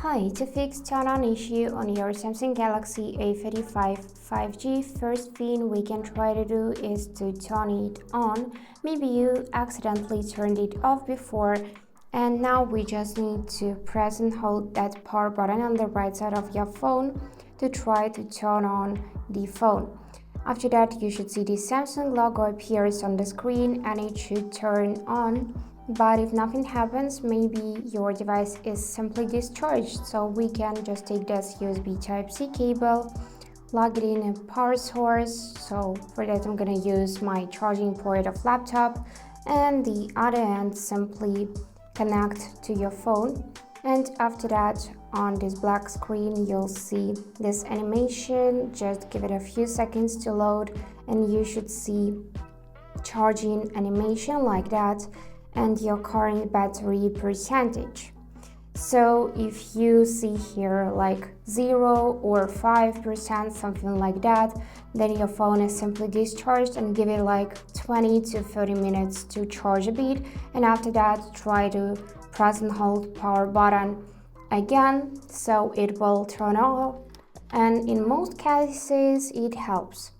Hi, to fix turn-on issue on your Samsung Galaxy A35 5G, first thing we can try to do is to turn it on. Maybe you accidentally turned it off before, and now we just need to press and hold that power button on the right side of your phone to try to turn on the phone. After that, you should see the Samsung logo appears on the screen and it should turn on. But if nothing happens, maybe your device is simply discharged. So we can just take this USB Type-C cable, plug it in a power source. So for that, I'm gonna use my charging port of laptop, and the other end simply connect to your phone. And after that, on this black screen, you'll see this animation. Just give it a few seconds to load and you should see charging animation like that and your current battery percentage. So if you see here like 0 or 5%, something like that, then your phone is simply discharged, and give it like 20 to 30 minutes to charge a bit. And after that, try to press and hold power button again so it will turn off, and in most cases it helps.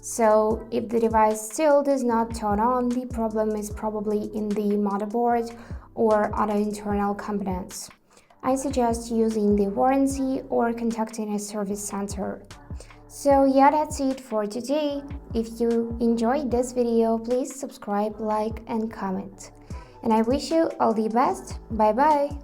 So if the device still does not turn on, the problem is probably in the motherboard or other internal components. I suggest using the warranty or contacting a service center. So yeah, that's it for today. If you enjoyed this video, please subscribe, like and comment. And I wish you all the best. Bye bye.